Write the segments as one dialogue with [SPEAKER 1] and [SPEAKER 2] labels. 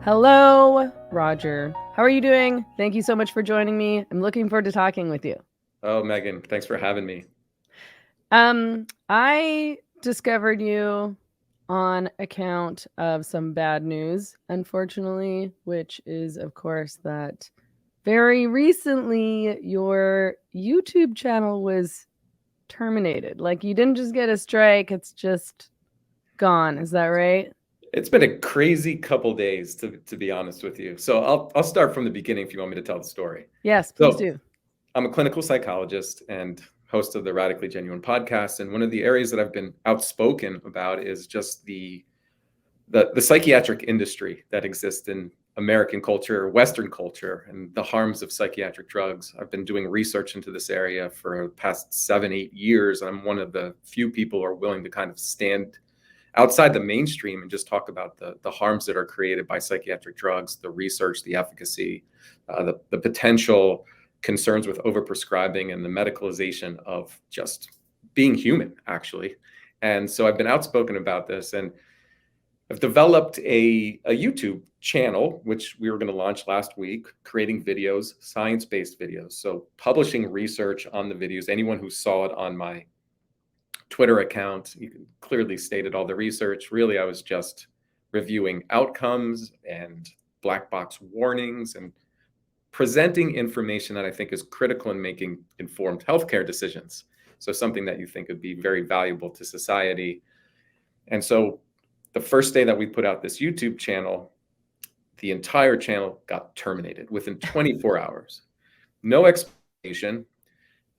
[SPEAKER 1] Hello, Roger. How are you doing? Thank you so much for joining me. I'm looking forward to talking with you.
[SPEAKER 2] Oh, Megan, thanks for having me.
[SPEAKER 1] I discovered you on account of some bad news, unfortunately, which is, of course, that very recently your YouTube channel was terminated. Like, you didn't just get a strike, it's just gone. Is that right?
[SPEAKER 2] It's been a crazy couple days to be honest with you. So I'll start from the beginning if you want me to tell the story.
[SPEAKER 1] Yes, please
[SPEAKER 2] So
[SPEAKER 1] do.
[SPEAKER 2] I'm a clinical psychologist and host of the Radically Genuine podcast. And one of the areas that I've been outspoken about is just the psychiatric industry that exists in American culture, Western culture, and the harms of psychiatric drugs. I've been doing research into this area for the past 7-8 years. And I'm one of the few people who are willing to kind of stand outside the mainstream and just talk about the harms that are created by psychiatric drugs, the research, the efficacy, the potential concerns with overprescribing and the medicalization of just being human, actually. And so I've been outspoken about this, and I've developed a YouTube channel, which we were going to launch last week, creating videos, science-based videos. So publishing research on the videos. Anyone who saw it on my Twitter account, you can clearly stated all the research. Really, I was just reviewing outcomes and black box warnings and presenting information that I think is critical in making informed healthcare decisions. So something that you think would be very valuable to society. And so the first day that we put out this YouTube channel, the entire channel got terminated within 24 hours. No explanation.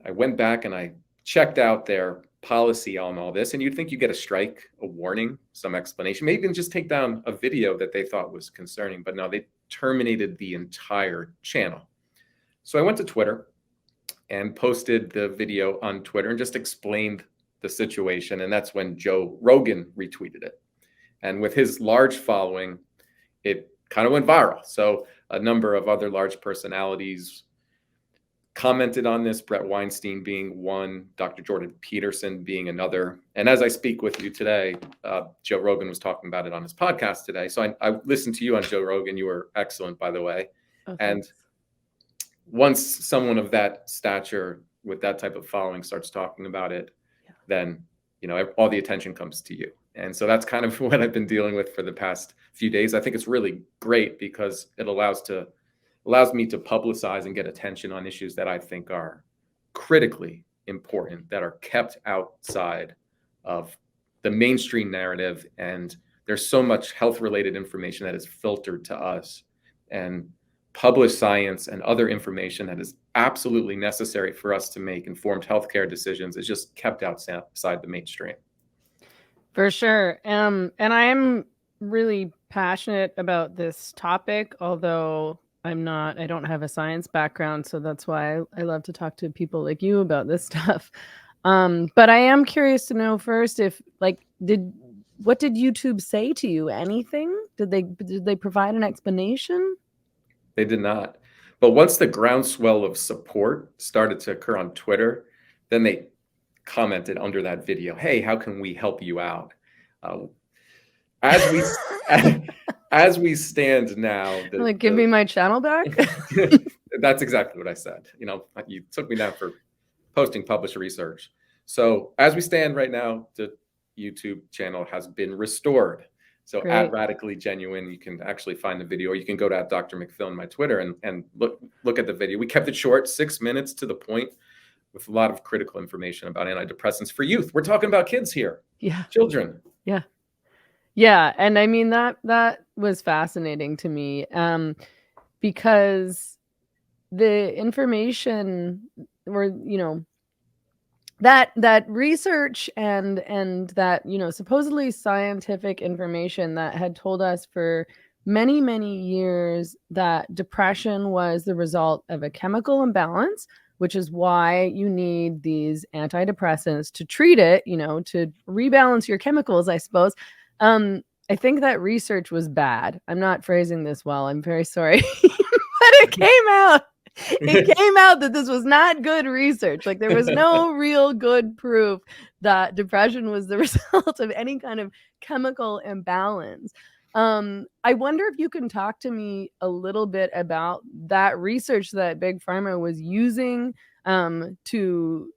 [SPEAKER 2] I went back and I checked out their policy on all this, and you'd think you get a strike, a warning, some explanation, maybe even just take down a video that they thought was concerning. But no, they terminated the entire channel. So I went to Twitter and posted the video on Twitter and just explained the situation. And that's when Joe Rogan retweeted it. And with his large following, it kind of went viral. So a number of other large personalities commented on this, Brett Weinstein being one, Dr. Jordan Peterson being another. And as I speak with you today, Joe Rogan was talking about it on his podcast today. So I listened to you on Joe Rogan. You were excellent, by the way.
[SPEAKER 1] Oh,
[SPEAKER 2] and
[SPEAKER 1] thanks.
[SPEAKER 2] Once someone of that stature with that type of following starts talking about it, then, all the attention comes to you. And so that's kind of what I've been dealing with for the past few days. I think it's really great because it allows me to publicize and get attention on issues that I think are critically important, that are kept outside of the mainstream narrative. And there's so much health-related information that is filtered to us, and published science and other information that is absolutely necessary for us to make informed healthcare decisions is just kept outside the mainstream.
[SPEAKER 1] For sure. And I'm really passionate about this topic, although I don't have a science background, so that's why I love to talk to people like you about this stuff. But I am curious to know first if, what did YouTube say to you? Anything? Did they provide an explanation?
[SPEAKER 2] They did not. But once the groundswell of support started to occur on Twitter, then they commented under that video, "Hey, how can we help you out?" As we stand now,
[SPEAKER 1] Give me my channel back.
[SPEAKER 2] That's exactly what I said. You took me down for posting published research. So as we stand right now, the YouTube channel has been restored. So
[SPEAKER 1] Great.
[SPEAKER 2] At Radically Genuine, you can actually find the video, or you can go to Dr. McFillin, my Twitter, and look at the video. We kept it short, 6 minutes to the point, with a lot of critical information about antidepressants for youth. We're talking about kids here.
[SPEAKER 1] Yeah.
[SPEAKER 2] Children.
[SPEAKER 1] Yeah. Yeah. And I mean, that was fascinating to me, because the information, or, that research and that, supposedly scientific information that had told us for many, many years that depression was the result of a chemical imbalance, which is why you need these antidepressants to treat it, to rebalance your chemicals, I suppose. I think that research was bad. I'm not phrasing this well. I'm very sorry. But it came out. It came out that this was not good research. Like, there was no real good proof that depression was the result of any kind of chemical imbalance. I wonder if you can talk to me a little bit about that research that Big Pharma was using to,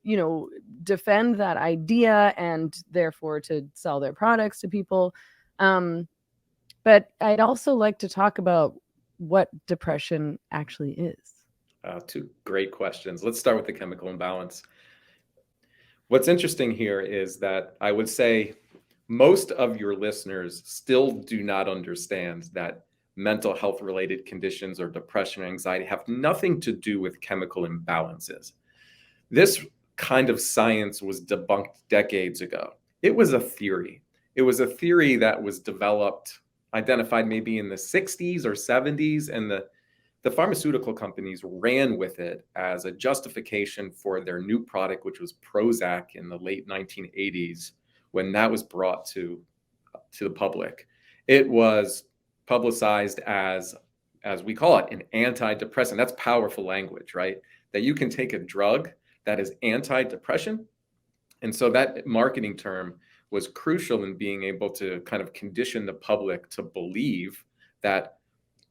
[SPEAKER 1] defend that idea and therefore to sell their products to people. But I'd also like to talk about what depression actually is.
[SPEAKER 2] Two great questions. Let's start with the chemical imbalance. What's interesting here is that I would say most of your listeners still do not understand that mental health related conditions or depression and anxiety have nothing to do with chemical imbalances. This kind of science was debunked decades ago. It was a theory. It was a theory that was developed, identified maybe in the 60s or 70s, and the pharmaceutical companies ran with it as a justification for their new product, which was Prozac in the late 1980s, when that was brought to the public. It was publicized as we call it, an anti-depressant. That's powerful language, right? That you can take a drug that is anti-depression. And so that marketing term was crucial in being able to kind of condition the public to believe that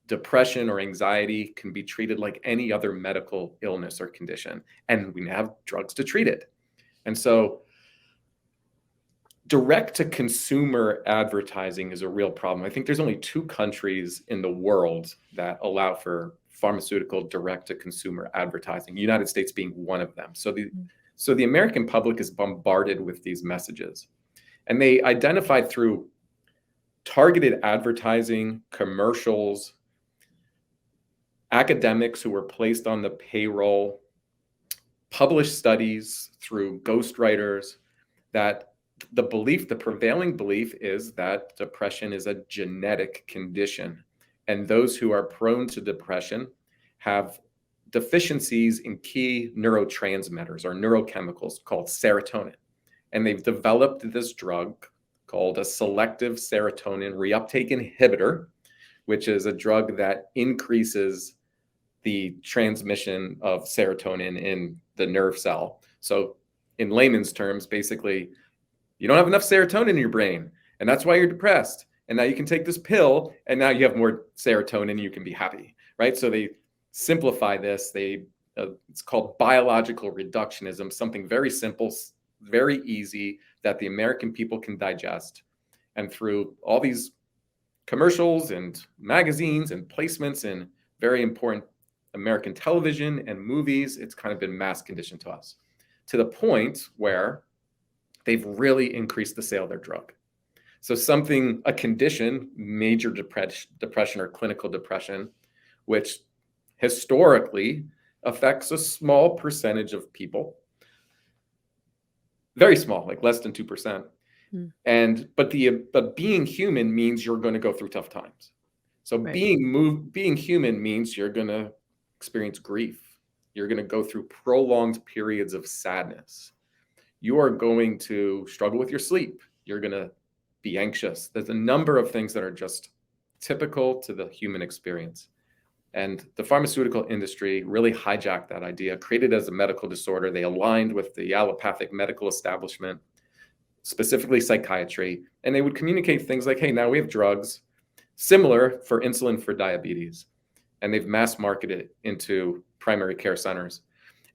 [SPEAKER 2] depression or anxiety can be treated like any other medical illness or condition, and we have drugs to treat it. And so direct to consumer advertising is a real problem. I think there's only 2 countries in the world that allow for pharmaceutical direct to consumer advertising, United States being one of them. So the American public is bombarded with these messages, and they identified through targeted advertising, commercials, academics who were placed on the payroll, published studies through ghostwriters, that the prevailing belief is that depression is a genetic condition. And those who are prone to depression have deficiencies in key neurotransmitters or neurochemicals called serotonin. And they've developed this drug called a selective serotonin reuptake inhibitor, which is a drug that increases the transmission of serotonin in the nerve cell. So in layman's terms, basically, you don't have enough serotonin in your brain, and that's why you're depressed. And now you can take this pill, and now you have more serotonin, and you can be happy, right? So they simplify this. It's called biological reductionism, something very simple, very easy, that the American people can digest. And through all these commercials and magazines and placements and very important American television and movies, it's kind of been mass conditioned to us, to the point where they've really increased the sale of their drug. So a condition, major depression or clinical depression, which historically affects a small percentage of people, very small, like less than 2%. But being human means you're going to go through tough times. So right. Being human means you're going to experience grief. You're going to go through prolonged periods of sadness. You are going to struggle with your sleep. You're going to be anxious. There's a number of things that are just typical to the human experience. And the pharmaceutical industry really hijacked that idea, created it as a medical disorder. They aligned with the allopathic medical establishment, specifically psychiatry, and they would communicate things like, hey, now we have drugs similar for insulin for diabetes, and they've mass marketed it into primary care centers.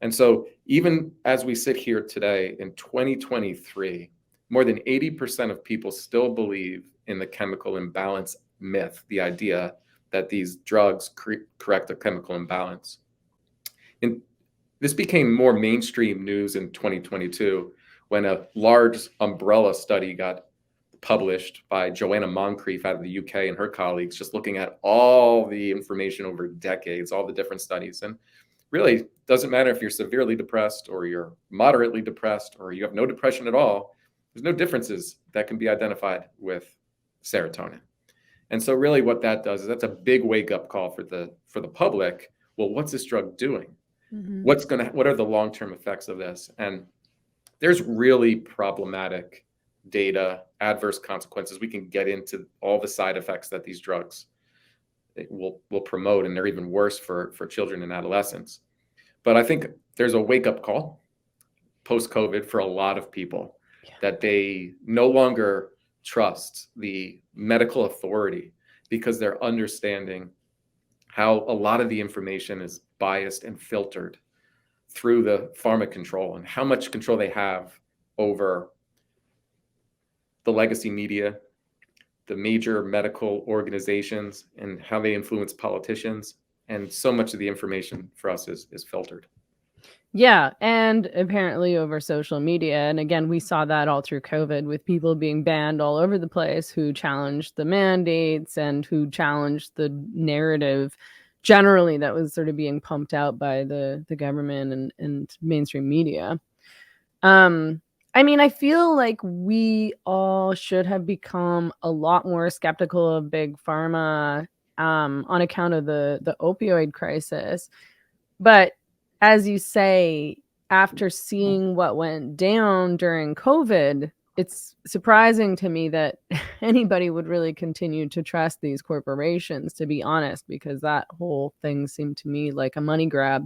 [SPEAKER 2] And so even as we sit here today in 2023, more than 80% of people still believe in the chemical imbalance myth, the idea that these drugs correct a chemical imbalance. And this became more mainstream news in 2022 when a large umbrella study got published by Joanna Moncrief out of the UK and her colleagues, just looking at all the information over decades, all the different studies. And really doesn't matter if you're severely depressed or you're moderately depressed or you have no depression at all. There's no differences that can be identified with serotonin. And so really what that does is that's a big wake-up call for the public. Well, what's this drug doing? Mm-hmm. What are the long-term effects of this? And there's really problematic data, adverse consequences. We can get into all the side effects that these drugs will promote, and they're even worse for children and adolescents. But I think there's a wake-up call post-COVID for a lot of people that they no longer trust the medical authority because they're understanding how a lot of the information is biased and filtered through the pharma control and how much control they have over the legacy media, the major medical organizations, and how they influence politicians. And so much of the information for us is filtered.
[SPEAKER 1] Yeah, and apparently over social media. And again, we saw that all through COVID with people being banned all over the place who challenged the mandates and who challenged the narrative generally that was sort of being pumped out by the government and mainstream media. I mean, I feel like we all should have become a lot more skeptical of big pharma on account of the opioid crisis. But as you say, after seeing what went down during COVID, it's surprising to me that anybody would really continue to trust these corporations, to be honest, because that whole thing seemed to me like a money grab.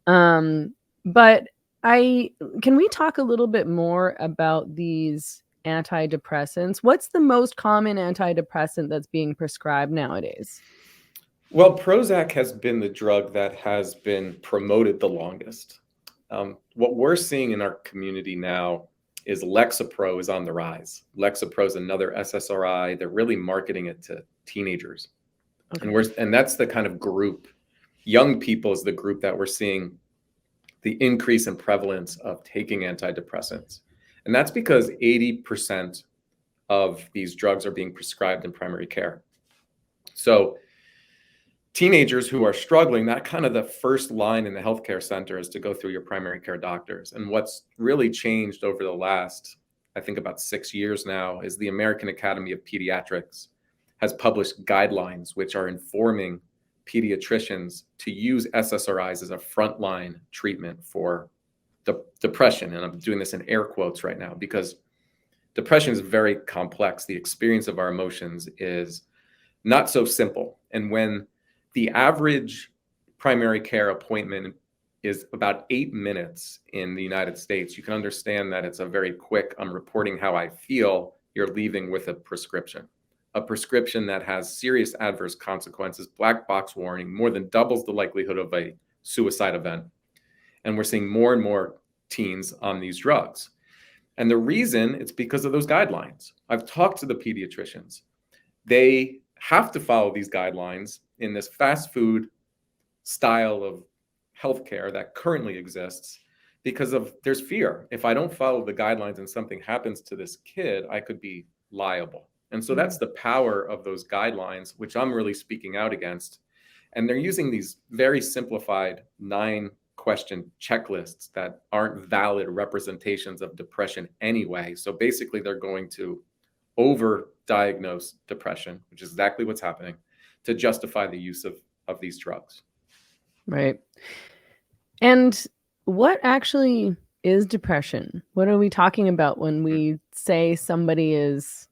[SPEAKER 1] But can we talk a little bit more about these antidepressants? What's the most common antidepressant that's being prescribed nowadays?
[SPEAKER 2] Well, Prozac has been the drug that has been promoted the longest. What we're seeing in our community now is Lexapro is on the rise. Lexapro is another SSRI. They're really marketing it to teenagers. Okay. And that's the kind of group, young people is the group that we're seeing the increase in prevalence of taking antidepressants. And that's because 80% of these drugs are being prescribed in primary care. So teenagers who are struggling, that kind of the first line in the healthcare center is to go through your primary care doctors. And what's really changed over the last, I think about 6 years now, is the American Academy of Pediatrics has published guidelines which are informing pediatricians to use SSRIs as a frontline treatment for depression. And I'm doing this in air quotes right now because depression is very complex. The experience of our emotions is not so simple. And when the average primary care appointment is about 8 minutes in the United States, you can understand that it's a very quick, I'm reporting how I feel, you're leaving with a prescription that has serious adverse consequences, black box warning, more than doubles the likelihood of a suicide event. And we're seeing more and more teens on these drugs. And the reason, it's because of those guidelines. I've talked to the pediatricians. They have to follow these guidelines in this fast food style of healthcare that currently exists because there's fear. If I don't follow the guidelines and something happens to this kid, I could be liable. And so that's the power of those guidelines, which I'm really speaking out against. And they're using these very simplified 9-question checklists that aren't valid representations of depression anyway. So basically, they're going to over-diagnose depression, which is exactly what's happening, to justify the use of these drugs.
[SPEAKER 1] Right. And what actually is depression? What are we talking about when we say somebody is,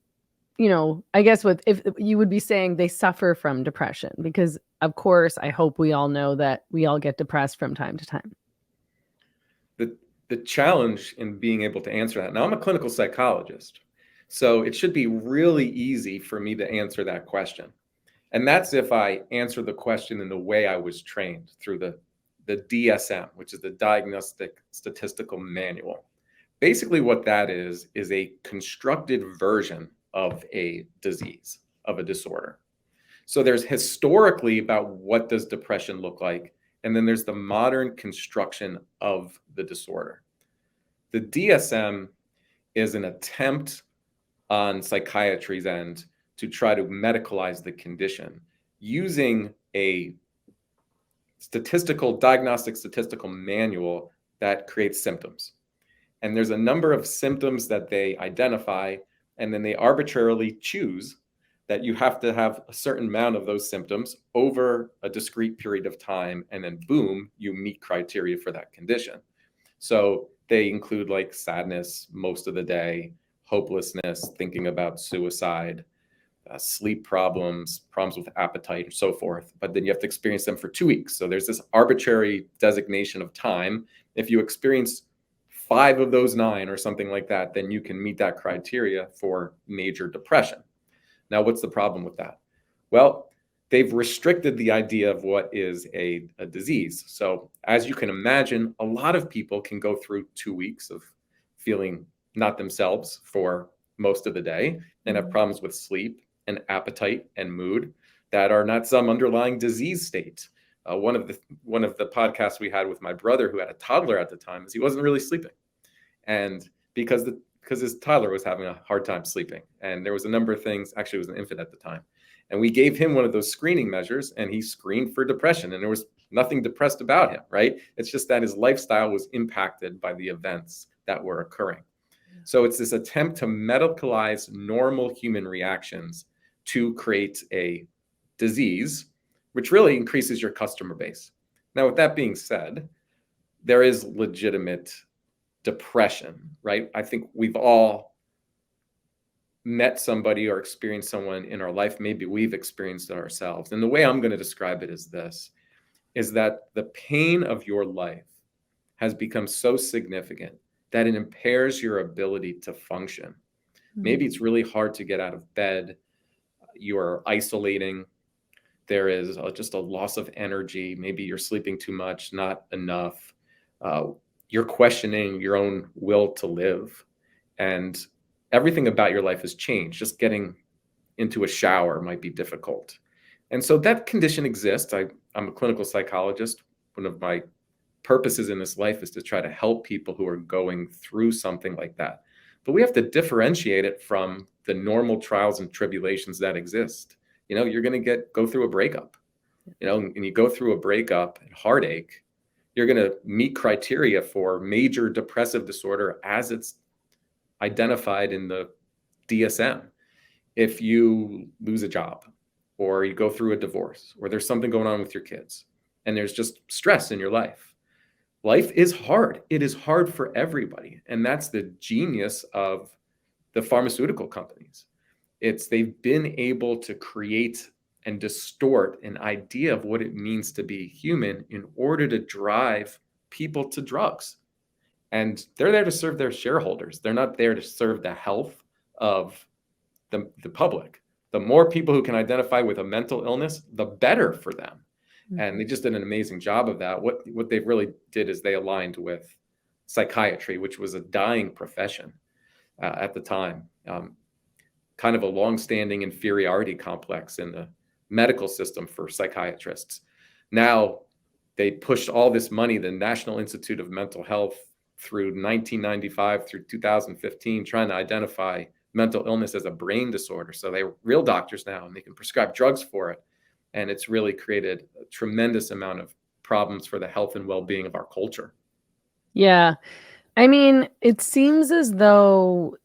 [SPEAKER 1] I guess if you would be saying they suffer from depression, because of course, I hope we all know that we all get depressed from time to time.
[SPEAKER 2] The challenge in being able to answer that, now I'm a clinical psychologist, so it should be really easy for me to answer that question. And that's if I answer the question in the way I was trained through the DSM, which is the Diagnostic Statistical Manual. Basically what that is a constructed version of a disease, of a disorder. So there's historically about what does depression look like, and then there's the modern construction of the disorder. The DSM is an attempt on psychiatry's end to try to medicalize the condition using a diagnostic statistical manual that creates symptoms. And there's a number of symptoms that they identify, and then they arbitrarily choose that you have to have a certain amount of those symptoms over a discrete period of time, and then boom, you meet criteria for that condition. So they include like sadness most of the day, hopelessness, thinking about suicide, sleep problems with appetite, and so forth. But then you have to experience them for 2 weeks. So there's this arbitrary designation of time. If you experience 5 of those 9 or something like that, then you can meet that criteria for major depression. Now, what's the problem with that? Well, they've restricted the idea of what is a disease. So, as you can imagine, a lot of people can go through 2 weeks of feeling not themselves for most of the day and have problems with sleep and appetite and mood that are not some underlying disease state. One of the podcasts we had with my brother, who had a toddler at the time, is he wasn't really sleeping, and because his toddler was having a hard time sleeping, and there was a number of things. Actually, it was an infant at the time, and we gave him one of those screening measures, and he screened for depression, and there was nothing depressed about him, right? It's just that his lifestyle was impacted by the events that were occurring. So it's this attempt to medicalize normal human reactions to create a disease, which really increases your customer base. Now, with that being said, there is legitimate depression, right? I think we've all met somebody or experienced someone in our life. Maybe we've experienced it ourselves. And the way I'm going to describe it is this, is that the pain of your life has become so significant that it impairs your ability to function. Maybe it's really hard to get out of bed. You're isolating. There is just a loss of energy. Maybe you're sleeping too much, not enough. You're questioning your own will to live. And everything about your life has changed. Just getting into a shower might be difficult. And so that condition exists. I'm a clinical psychologist. One of my purposes in this life is to try to help people who are going through something like that. But we have to differentiate it from the normal trials and tribulations that exist. You're going to go through a breakup, and you go through a breakup and heartache, you're going to meet criteria for major depressive disorder as it's identified in the DSM. If you lose a job, or you go through a divorce, or there's something going on with your kids, and there's just stress in your life, life is hard. It is hard for everybody. And that's the genius of the pharmaceutical companies. They've been able to create and distort an idea of what it means to be human in order to drive people to drugs. And they're there to serve their shareholders. They're not there to serve the health of the public. The more people who can identify with a mental illness, the better for them. And they just did an amazing job of that. What they really did is they aligned with psychiatry, which was a dying profession at the time. Kind of a long-standing inferiority complex in the medical system for psychiatrists. Now they pushed all this money, the National Institute of Mental Health, through 1995 through 2015, trying to identify mental illness as a brain disorder. So they're real doctors now, and they can prescribe drugs for it. And it's really created a tremendous amount of problems for the health and well-being of our culture.
[SPEAKER 1] Yeah. I mean, it seems as though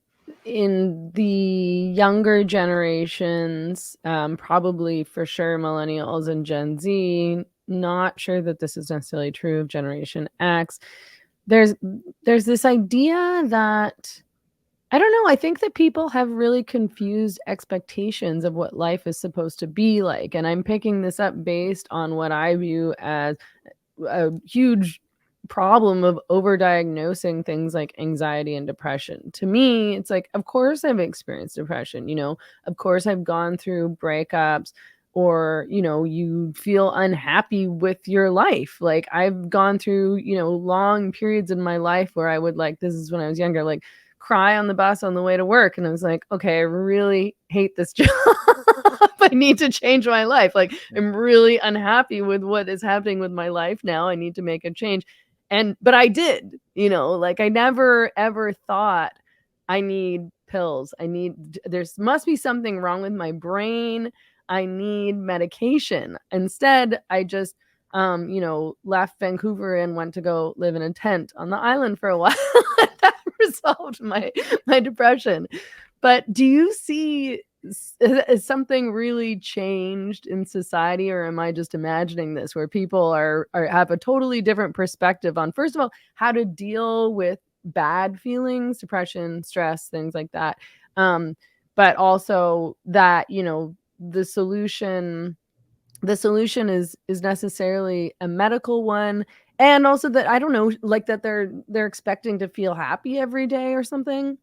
[SPEAKER 1] in the younger generations, probably for sure millennials and Gen Z, not sure that this is necessarily true of Generation X, there's this idea that, I don't know, I think that people have really confused expectations of what life is supposed to be like. And I'm picking this up based on what I view as a huge problem of overdiagnosing things like anxiety and depression. To me, it's like, of course I've experienced depression, of course I've gone through breakups, or you feel unhappy with your life. Like I've gone through long periods in my life where I would, like, this is when I was younger, like cry on the bus on the way to work, and I was like, okay, I really hate this job. I need to change my life. Like I'm really unhappy with what is happening with my life now. I need to make a change. But I did, like I never ever thought I need pills. There must be something wrong with my brain. I need medication. Instead, I just, left Vancouver and went to go live in a tent on the island for a while. That resolved my depression. But do you see, has something really changed in society, or am I just imagining this, where people have a totally different perspective on, first of all, how to deal with bad feelings, depression, stress, things like that, but also that the solution is necessarily a medical one, and also that, I don't know, like that they're expecting to feel happy every day or something.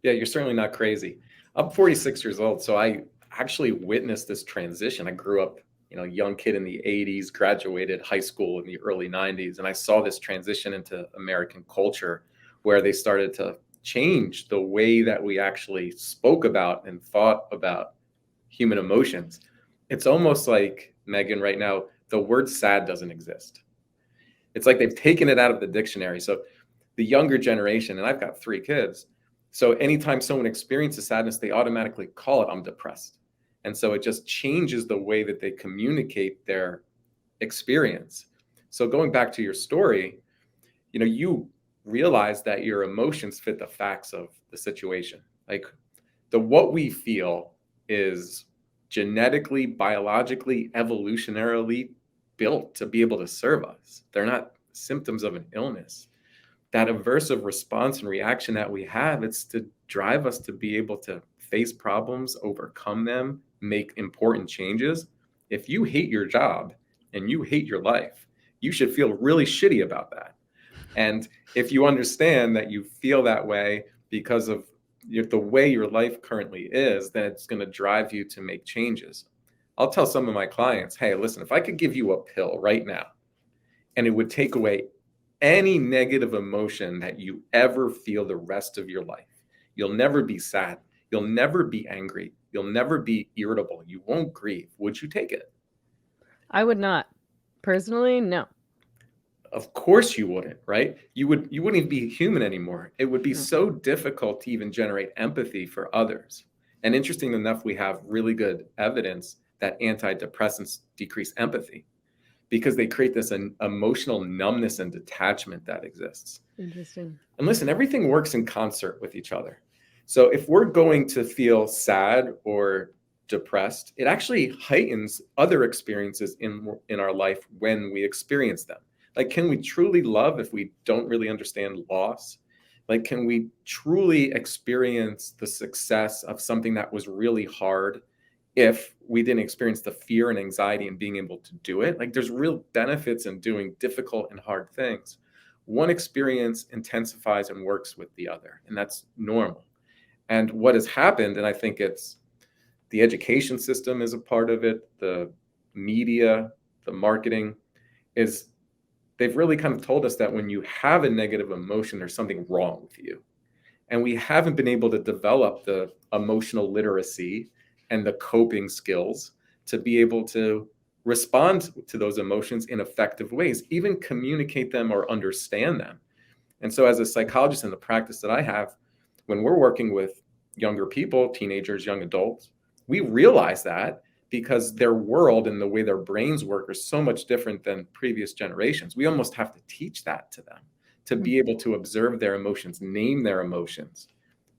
[SPEAKER 2] Yeah, you're certainly not crazy. I'm 46 years old, so I actually witnessed this transition. I grew up, young kid in the 80s, graduated high school in the early 90s, and I saw this transition into American culture where they started to change the way that we actually spoke about and thought about human emotions. It's almost like, Megan, right now, the word sad doesn't exist. It's like they've taken it out of the dictionary. So the younger generation, and I've got 3 kids, so anytime someone experiences sadness, they automatically call it, I'm depressed. And so it just changes the way that they communicate their experience. So going back to your story, you realize that your emotions fit the facts of the situation. Like what we feel is genetically, biologically, evolutionarily built to be able to serve us. They're not symptoms of an illness. That aversive response and reaction that we have, it's to drive us to be able to face problems, overcome them, make important changes. If you hate your job and you hate your life, you should feel really shitty about that. And if you understand that you feel that way because of the way your life currently is, then it's going to drive you to make changes. I'll tell some of my clients, hey, listen, if I could give you a pill right now and it would take away any negative emotion that you ever feel the rest of your life, you'll never be sad, you'll never be angry, you'll never be irritable, you won't grieve, would you take it?
[SPEAKER 1] I would not. Personally, no.
[SPEAKER 2] Of course you wouldn't, right? You wouldn't even be human anymore. It would be
[SPEAKER 1] No.
[SPEAKER 2] so difficult to even generate empathy for others. And interesting enough, we have really good evidence that antidepressants decrease empathy because they create this emotional numbness and detachment that exists.
[SPEAKER 1] Interesting.
[SPEAKER 2] And listen, everything works in concert with each other. So if we're going to feel sad or depressed, it actually heightens other experiences in our life when we experience them. Like, can we truly love if we don't really understand loss? Like, can we truly experience the success of something that was really hard if we didn't experience the fear and anxiety and being able to do it? Like, there's real benefits in doing difficult and hard things. One experience intensifies and works with the other, and that's normal. And what has happened, and I think it's the education system is a part of it, the media, the marketing, is they've really kind of told us that when you have a negative emotion, there's something wrong with you. And we haven't been able to develop the emotional literacy and the coping skills to be able to respond to those emotions in effective ways, even communicate them or understand them. And so as a psychologist in the practice that I have, when we're working with younger people, teenagers, young adults, we realize that because their world and the way their brains work are so much different than previous generations. We almost have to teach that to them, to be able to observe their emotions, name their emotions,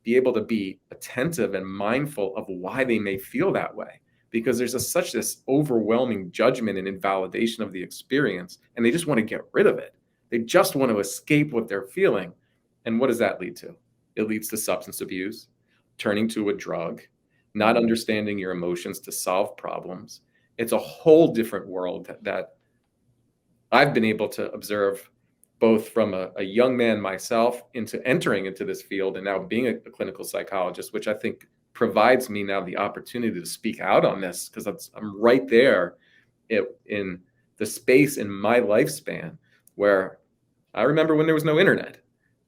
[SPEAKER 2] be able to be attentive and mindful of why they may feel that way. Because there's such this overwhelming judgment and invalidation of the experience, and they just want to get rid of it. They just want to escape what they're feeling. And what does that lead to? It leads to substance abuse, turning to a drug, not understanding your emotions to solve problems. It's a whole different world that I've been able to observe both from a young man myself into entering into this field and now being a clinical psychologist, which I think provides me now the opportunity to speak out on this because I'm right there in the space in my lifespan where I remember when there was no internet.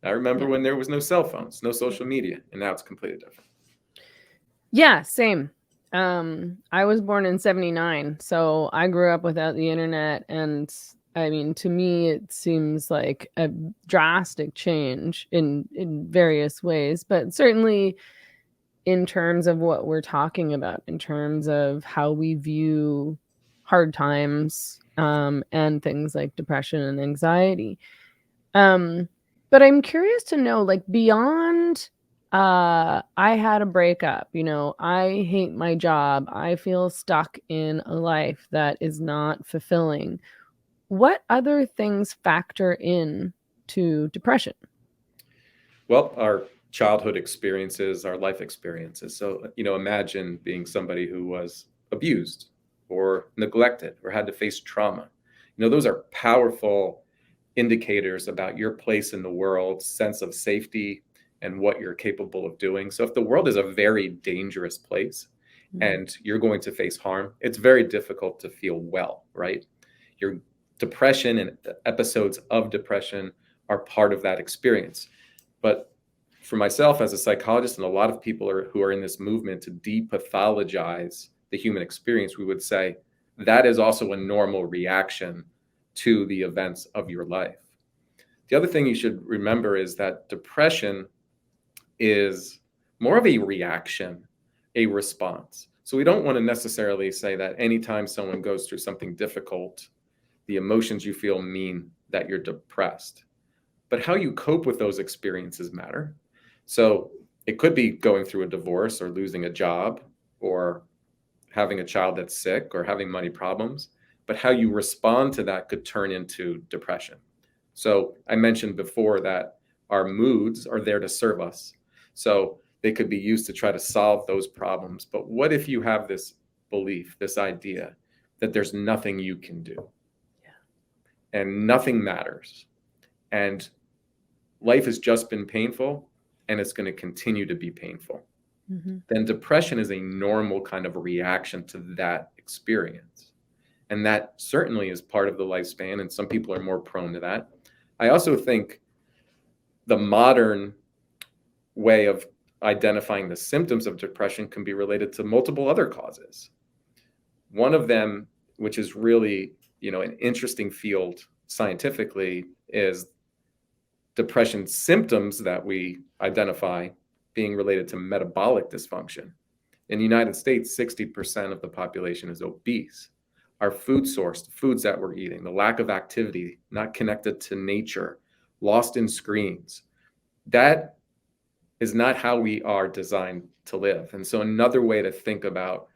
[SPEAKER 2] I remember when there was no cell phones, no social media, and now it's completely different.
[SPEAKER 1] Yeah, same. I was born in 79, so I grew up without the internet, and I mean, to me, it seems like a drastic change in various ways, but certainly in terms of what we're talking about, in terms of how we view hard times, and things like depression and anxiety. But I'm curious to know, like, beyond I had a breakup, I hate my job, I feel stuck in a life that is not fulfilling. What other things factor in to depression?
[SPEAKER 2] Well, our childhood experiences, our life experiences. So, imagine being somebody who was abused or neglected or had to face trauma. Those are powerful indicators about your place in the world, sense of safety, and what you're capable of doing. So if the world is a very dangerous place and you're going to face harm. It's very difficult to feel well, right? Your depression and episodes of depression are part of that experience. But for myself as a psychologist and a lot of people who are in this movement to depathologize the human experience, we would say that is also a normal reaction to the events of your life. The other thing you should remember is that depression is more of a reaction, a response. So we don't want to necessarily say that anytime someone goes through something difficult, the emotions you feel mean that you're depressed. But how you cope with those experiences matter. So it could be going through a divorce or losing a job or having a child that's sick or having money problems. But how you respond to that could turn into depression. So I mentioned before that our moods are there to serve us. So they could be used to try to solve those problems. But what if you have this belief, this idea that there's nothing you can do? Yeah. And nothing matters. And life has just been painful and it's going to continue to be painful. Then depression is a normal kind of reaction to that experience. And that certainly is part of the lifespan, and some people are more prone to that. I also think the modern way of identifying the symptoms of depression can be related to multiple other causes. One of them, which is really, an interesting field scientifically, is depression symptoms that we identify being related to metabolic dysfunction. In the United States, 60% of the population is obese. Our food source, the foods that we're eating, the lack of activity, not connected to nature, lost in screens, that is not how we are designed to live. And so another way to think about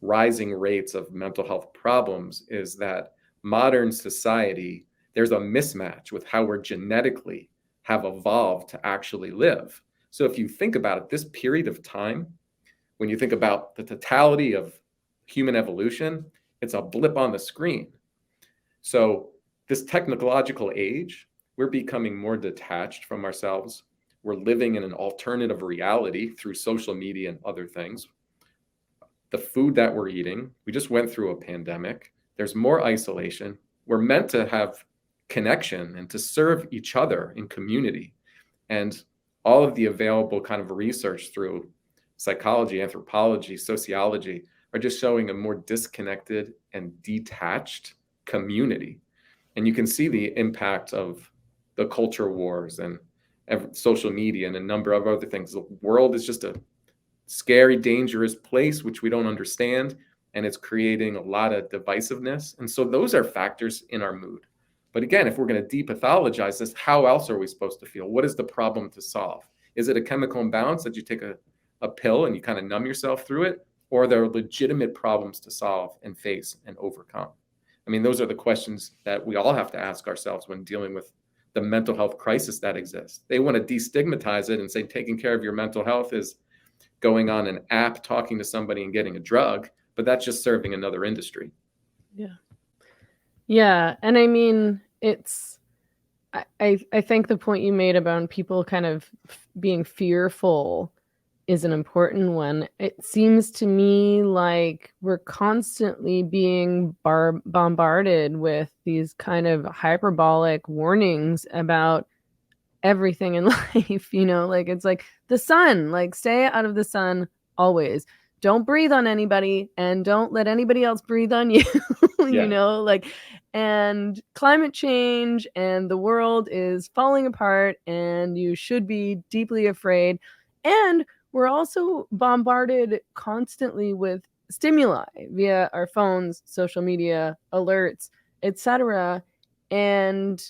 [SPEAKER 2] rising rates of mental health problems is that modern society, there's a mismatch with how we're genetically have evolved to actually live. So if you think about it, this period of time, when you think about the totality of human evolution, it's a blip on the screen. So this technological age, we're becoming more detached from ourselves. We're living in an alternative reality through social media and other things. The food that we're eating, we just went through a pandemic. There's more isolation. We're meant to have connection and to serve each other in community. And all of the available kind of research through psychology, anthropology, sociology are just showing a more disconnected and detached community. And you can see the impact of the culture wars and social media and a number of other things. The world is just a scary, dangerous place, which we don't understand. And it's creating a lot of divisiveness. And so those are factors in our mood. But again, if we're going to depathologize this, how else are we supposed to feel? What is the problem to solve? Is it a chemical imbalance that you take a pill and you kind of numb yourself through it? Or are there legitimate problems to solve and face and overcome? I mean, those are the questions that we all have to ask ourselves when dealing with the mental health crisis that exists. They want to destigmatize it and say taking care of your mental health is going on an app, talking to somebody and getting a drug, but that's just serving another industry.
[SPEAKER 1] Yeah. Yeah. And I mean, I think the point you made about people kind of being fearful is an important one. It seems to me like we're constantly being bombarded with these kind of hyperbolic warnings about everything in life, like it's like the sun, like stay out of the sun always. Don't breathe on anybody and don't let anybody else breathe on you. And climate change and the world is falling apart and you should be deeply afraid. And we're also bombarded constantly with stimuli via our phones, social media, alerts, etc. And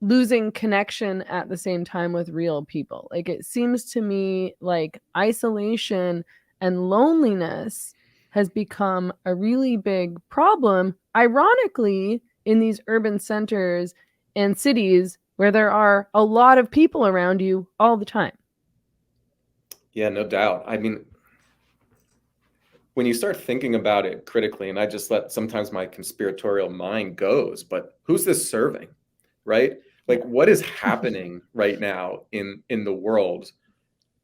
[SPEAKER 1] losing connection at the same time with real people. Like it seems to me like isolation and loneliness has become a really big problem, ironically, in these urban centers and cities where there are a lot of people around you all the time.
[SPEAKER 2] Yeah, no doubt. I mean, when you start thinking about it critically, and I just let sometimes my conspiratorial mind goes, but who's this serving, right? Like what is happening right now in the world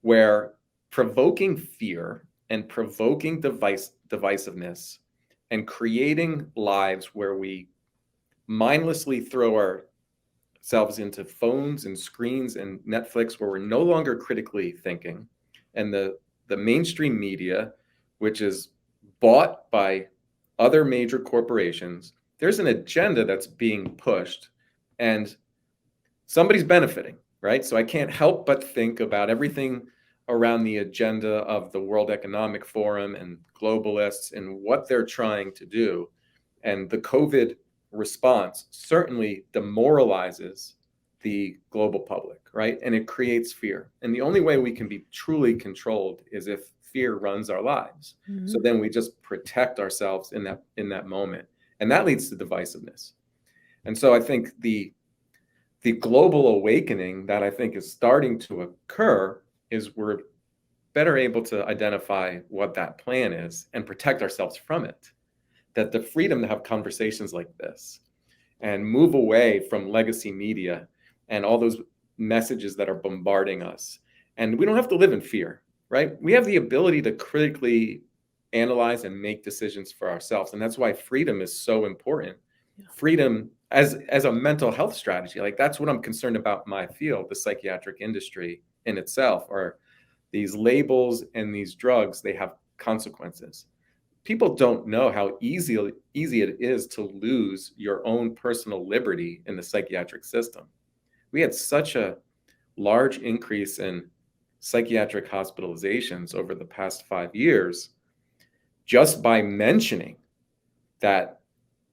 [SPEAKER 2] where provoking fear and provoking divisiveness and creating lives where we mindlessly throw ourselves into phones and screens and Netflix, where we're no longer critically thinking, and the mainstream media, which is bought by other major corporations, there's an agenda that's being pushed, and somebody's benefiting, right? So I can't help but think about everything around the agenda of the World Economic Forum and globalists and what they're trying to do. And the COVID response certainly demoralizes the global public, right? And it creates fear. And the only way we can be truly controlled is if fear runs our lives. Mm-hmm. So then we just protect ourselves in that moment. And that leads to divisiveness. And so I think the global awakening that I think is starting to occur is we're better able to identify what that plan is and protect ourselves from it. That the freedom to have conversations like this and move away from legacy media and all those messages that are bombarding us. And we don't have to live in fear, right? We have the ability to critically analyze and make decisions for ourselves. And that's why freedom is so important. Yeah. Freedom as a mental health strategy, like that's what I'm concerned about in my field, the psychiatric industry in itself, are these labels and these drugs, they have consequences. People don't know how easy it is to lose your own personal liberty in the psychiatric system. We had such a large increase in psychiatric hospitalizations over the past 5 years just by mentioning that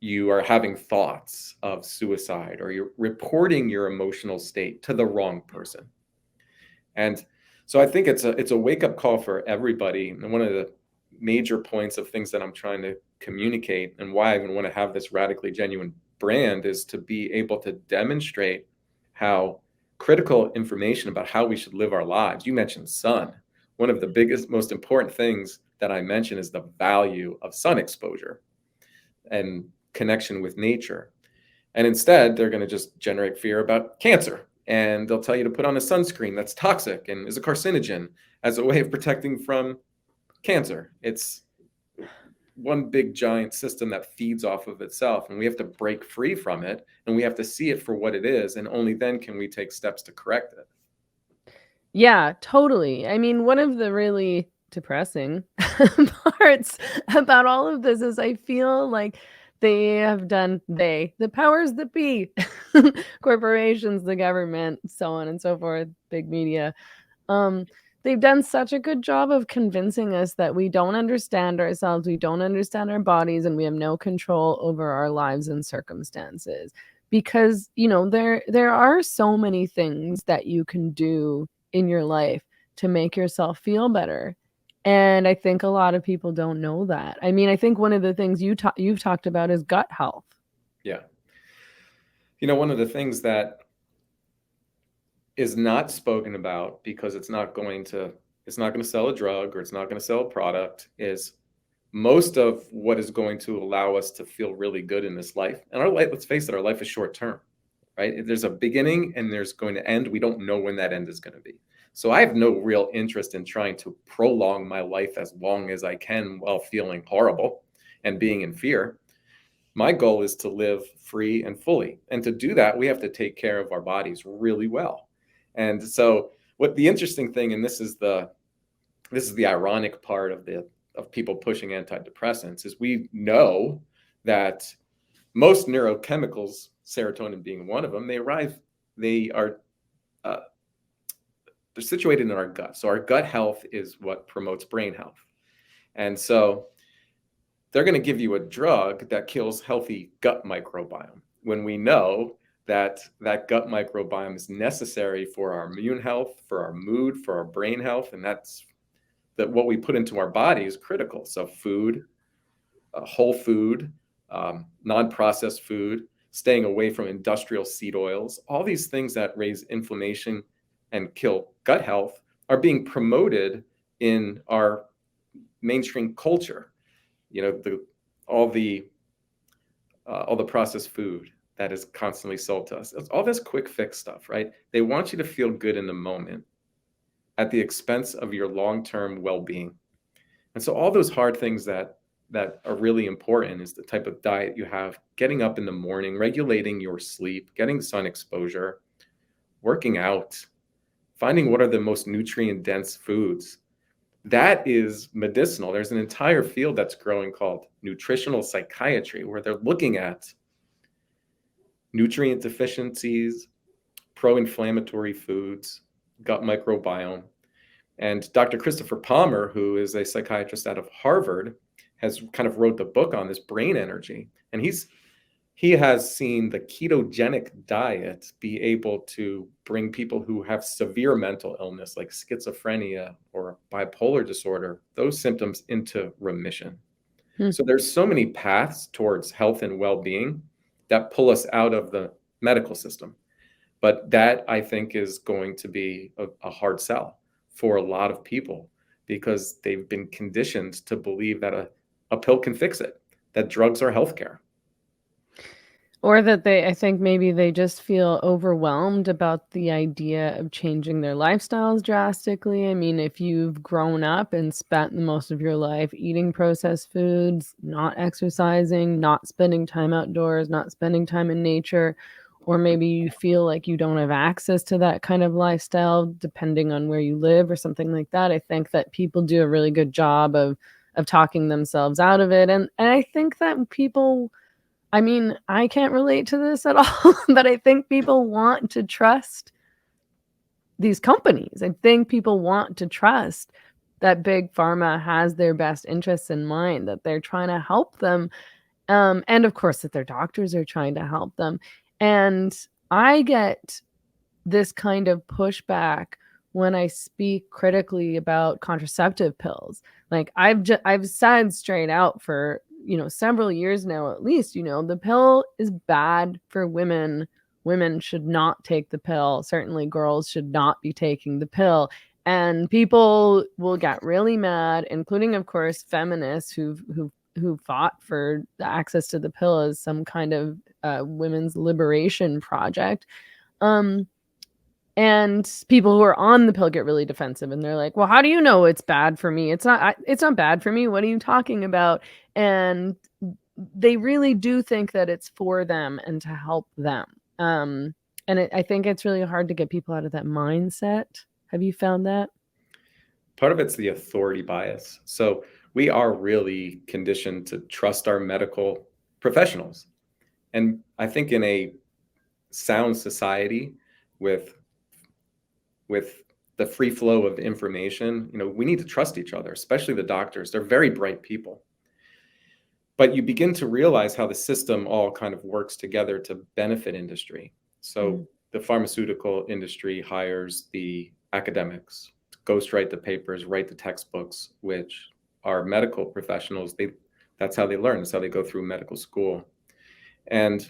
[SPEAKER 2] you are having thoughts of suicide or you're reporting your emotional state to the wrong person. And so I think it's a wake-up call for everybody. And one of the major points of things that I'm trying to communicate and why I even want to have this Radically Genuine brand is to be able to demonstrate how critical information about how we should live our lives. You mentioned sun. One of the biggest, most important things that I mention is the value of sun exposure and connection with nature. And instead, they're going to just generate fear about cancer. And they'll tell you to put on a sunscreen that's toxic and is a carcinogen as a way of protecting from cancer. It's one big giant system that feeds off of itself, and we have to break free from it, and we have to see it for what it is, and only then can we take steps to correct it.
[SPEAKER 1] Yeah, totally. I mean, one of the really depressing parts about all of this is I feel like the powers that be, corporations, the government, so on and so forth, big media, they've done such a good job of convincing us that we don't understand ourselves, we don't understand our bodies, and we have no control over our lives and circumstances. Because, there are so many things that you can do in your life to make yourself feel better. And I think a lot of people don't know that. I mean, I think one of the things you've talked about is gut health.
[SPEAKER 2] Yeah. One of the things that is not spoken about because it's not going to sell a drug or it's not going to sell a product is most of what is going to allow us to feel really good in this life. And our life, let's face it, our life is short term, right? There's a beginning and there's going to end. We don't know when that end is going to be. So I have no real interest in trying to prolong my life as long as I can while feeling horrible and being in fear. My goal is to live free and fully. And to do that, we have to take care of our bodies really well. And so what the interesting thing, and this is the ironic part of people pushing antidepressants, is we know that most neurochemicals, serotonin being one of them, they're situated in our gut. So our gut health is what promotes brain health. And so they're going to give you a drug that kills healthy gut microbiome when we know that gut microbiome is necessary for our immune health, for our mood, for our brain health. And that what we put into our body is critical. So food, whole food, non-processed food, staying away from industrial seed oils, all these things that raise inflammation and kill gut health are being promoted in our mainstream culture. All the processed food that is constantly sold to us. It's all this quick fix stuff, right? They want you to feel good in the moment at the expense of your long-term well-being. And so all those hard things that are really important is the type of diet you have, getting up in the morning, regulating your sleep, getting sun exposure, working out, finding what are the most nutrient dense foods. That is medicinal. There's an entire field that's growing called nutritional psychiatry, where they're looking at nutrient deficiencies, pro-inflammatory foods, gut microbiome. And Dr. Christopher Palmer, who is a psychiatrist out of Harvard, has kind of wrote the book on this brain energy. And he has seen the ketogenic diet be able to bring people who have severe mental illness like schizophrenia or bipolar disorder, those symptoms into remission.
[SPEAKER 1] Hmm.
[SPEAKER 2] So there's so many paths towards health and well-being that pull us out of the medical system. But that, I think, is going to be a hard sell for a lot of people because they've been conditioned to believe that a pill can fix it, that drugs are healthcare.
[SPEAKER 1] Or that I think maybe they just feel overwhelmed about the idea of changing their lifestyles drastically. I mean, if you've grown up and spent the most of your life eating processed foods, not exercising, not spending time outdoors, not spending time in nature, or maybe you feel like you don't have access to that kind of lifestyle depending on where you live or something like that, I think that people do a really good job of talking themselves out of it. And I think that people, I mean, I can't relate to this at all, but I think people want to trust these companies. I think people want to trust that big pharma has their best interests in mind, that they're trying to help them. And of course, that their doctors are trying to help them. And I get this kind of pushback when I speak critically about contraceptive pills. Like I've said straight out for, several years now at least, the pill is bad for women. Women should not take the pill. Certainly girls should not be taking the pill. And people will get really mad, including of course feminists who fought for the access to the pill as some kind of women's liberation project. And people who are on the pill get really defensive and they're like, well, how do you know it's bad for me? It's not bad for me. What are you talking about? And they really do think that it's for them and to help them. I think it's really hard to get people out of that mindset. Have you found that?
[SPEAKER 2] Part of it's the authority bias. So we are really conditioned to trust our medical professionals. And I think in a sound society with the free flow of information, we need to trust each other, especially the doctors. They're very bright people. But you begin to realize how the system all kind of works together to benefit industry. So the pharmaceutical industry hires the academics to ghostwrite the papers, write the textbooks, which are medical professionals. That's how they learn. That's how they go through medical school. And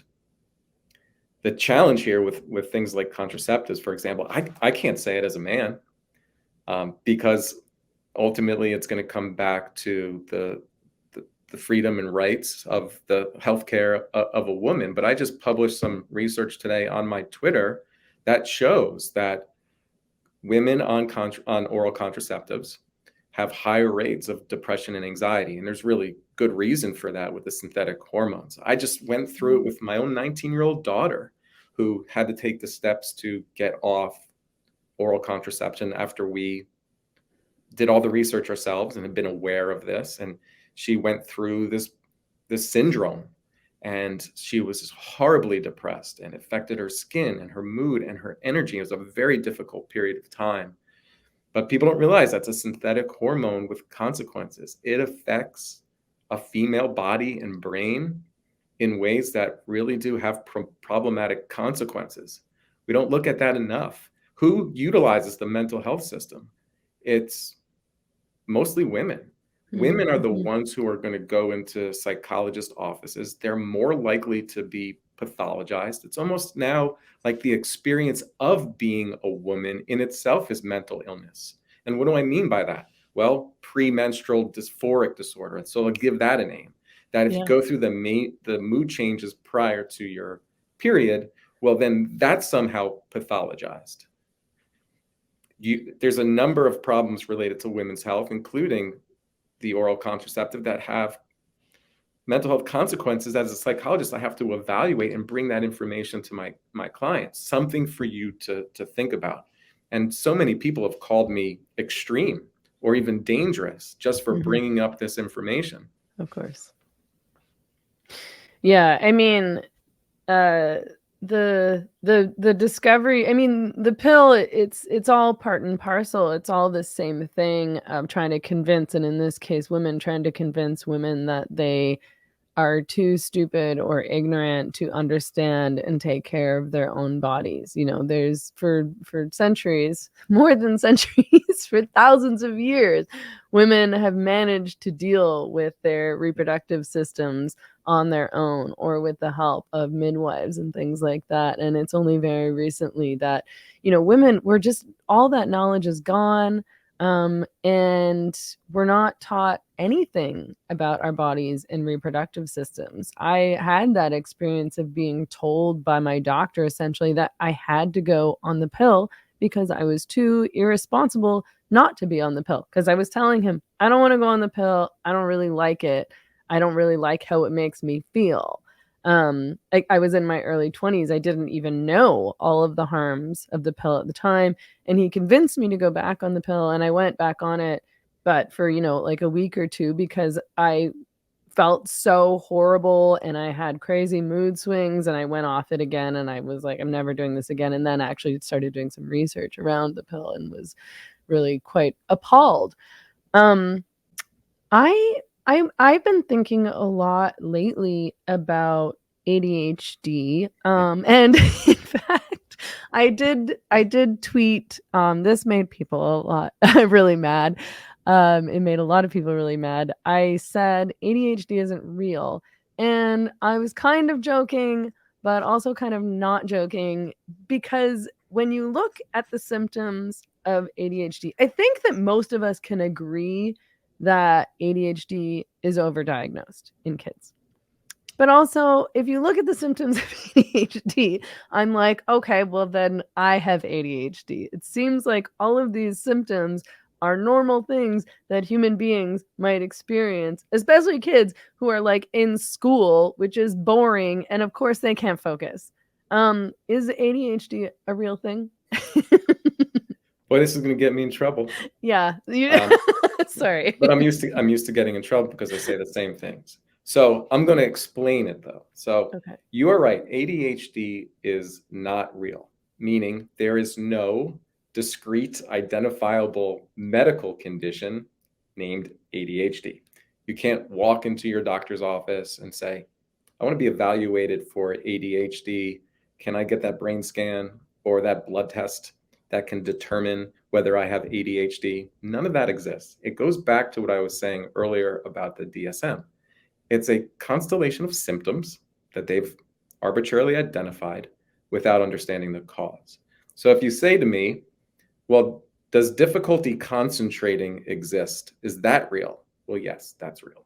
[SPEAKER 2] the challenge here with things like contraceptives, for example, I can't say it as a man because ultimately it's going to come back to the freedom and rights of the healthcare of a woman. But I just published some research today on my Twitter that shows that women on oral contraceptives have higher rates of depression and anxiety. And there's really good reason for that with the synthetic hormones. I just went through it with my own 19-year-old daughter who had to take the steps to get off oral contraception after we did all the research ourselves and had been aware of this. And she went through this syndrome and she was horribly depressed and it affected her skin and her mood and her energy. It was a very difficult period of time. But people don't realize that's a synthetic hormone with consequences. It affects a female body and brain in ways that really do have problematic consequences. We don't look at that enough. Who utilizes the mental health system? It's mostly women. Women are the ones who are going to go into psychologist offices. They're more likely to be pathologized. It's almost now like the experience of being a woman in itself is mental illness. And what do I mean by that? Well, premenstrual dysphoric disorder. And so I'll give that a name. That if you go through the mood changes prior to your period, well, then that's somehow pathologized. There's a number of problems related to women's health, including the oral contraceptive that have mental health consequences. As a psychologist, I have to evaluate and bring that information to my clients, something for you to think about. And so many people have called me extreme or even dangerous just for bringing up this information.
[SPEAKER 1] Of course. Yeah, I mean, the discovery, I mean, the pill, it's all part and parcel. It's all the same thing of trying to convince, and in this case, women trying to convince women that they are too stupid or ignorant to understand and take care of their own bodies. You know, there's for centuries, more than centuries, for thousands of years, women have managed to deal with their reproductive systems on their own or with the help of midwives and things like that. And it's only very recently that, you know, women were just, all that knowledge is gone. And we're not taught anything about our bodies and reproductive systems. I had that experience of being told by my doctor essentially that I had to go on the pill because I was too irresponsible not to be on the pill. Because I was telling him, I don't want to go on the pill. I don't really like it. I don't really like how it makes me feel. I was in my early 20s. I didn't even know all of the harms of the pill at the time. And he convinced me to go back on the pill, and I went back on it, but for, you know, like a week or two, because I felt so horrible and I had crazy mood swings, and I went off it again, and I was like, I'm never doing this again. And then actually started doing some research around the pill and was really quite appalled. Um, I I've been thinking a lot lately about ADHD. And in fact, I did tweet. This made people a lot really mad. It made a lot of people really mad. I said ADHD isn't real, and I was kind of joking, but also kind of not joking, because when you look at the symptoms of ADHD, I think that most of us can agree that ADHD is overdiagnosed in kids. But also, if you look at the symptoms of ADHD, I'm like, okay, well, then I have ADHD. It seems like all of these symptoms are normal things that human beings might experience, especially kids who are like in school, which is boring. And of course, they can't focus. Is ADHD a real thing?
[SPEAKER 2] Boy, this is going to get me in trouble.
[SPEAKER 1] Yeah. Sorry.
[SPEAKER 2] But I'm used to getting in trouble because I say the same things. So I'm going to explain it though. So
[SPEAKER 1] Okay.
[SPEAKER 2] you are right. ADHD is not real, meaning there is no discrete, identifiable medical condition named ADHD. You can't walk into your doctor's office and say, I want to be evaluated for ADHD. Can I get that brain scan or that blood test that can determine whether I have ADHD? None of that exists. It goes back to what I was saying earlier about the DSM. It's a constellation of symptoms that they've arbitrarily identified without understanding the cause. So if you say to me, well, does difficulty concentrating exist? Is that real? Well, yes, that's real.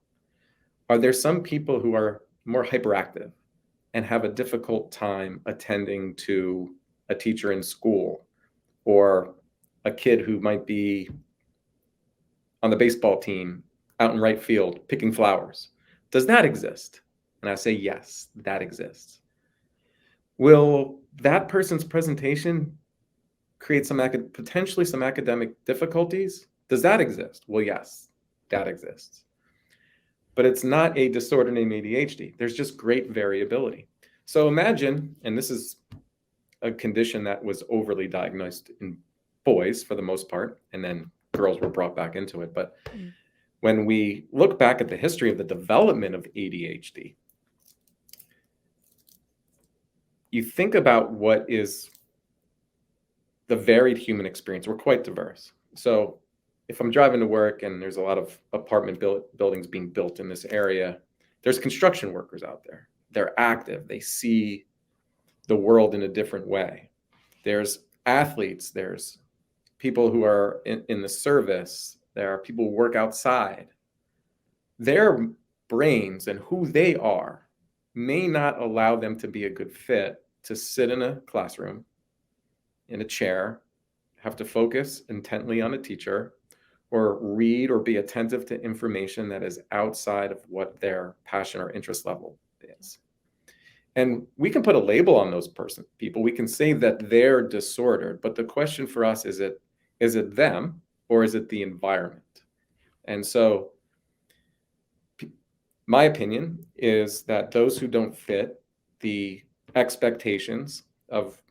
[SPEAKER 2] Are there some people who are more hyperactive and have a difficult time attending to a teacher in school, or a kid who might be on the baseball team out in right field picking flowers? Does that exist? And I say, yes, that exists. Will that person's presentation create potentially some academic difficulties? Does that exist? Well, yes, that exists. But it's not a disorder named ADHD. There's just great variability. So imagine, and this is a condition that was overly diagnosed in boys for the most part, and then girls were brought back into it. But when we look back at the history of the development of ADHD, you think about what is the varied human experience. We're quite diverse. So if I'm driving to work and there's a lot of apartment buildings being built in this area, there's construction workers out there. They're active. They see the world in a different way. There's athletes. There's people who are in the service. There are people who work outside. Their brains and who they are may not allow them to be a good fit to sit in a classroom, in a chair, have to focus intently on a teacher, or read or be attentive to information that is outside of what their passion or interest level is. And we can put a label on those people. We can say that they're disordered, but the question for us is it them or is it the environment? And so my opinion is that those who don't fit the expectations of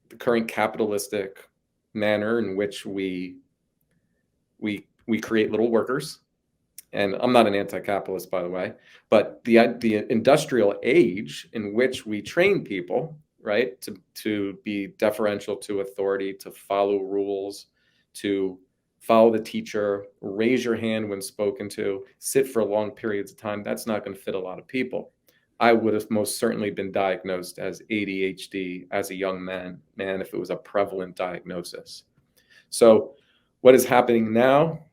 [SPEAKER 2] the current capitalistic manner in which we create little workers, and I'm not an anti-capitalist, by the way, but the industrial age in which we train people, right, to be deferential to authority, to follow rules, to follow the teacher, raise your hand when spoken to, sit for long periods of time, that's not going to fit a lot of people. I would have most certainly been diagnosed as ADHD as a young man if it was a prevalent diagnosis. So what is happening now?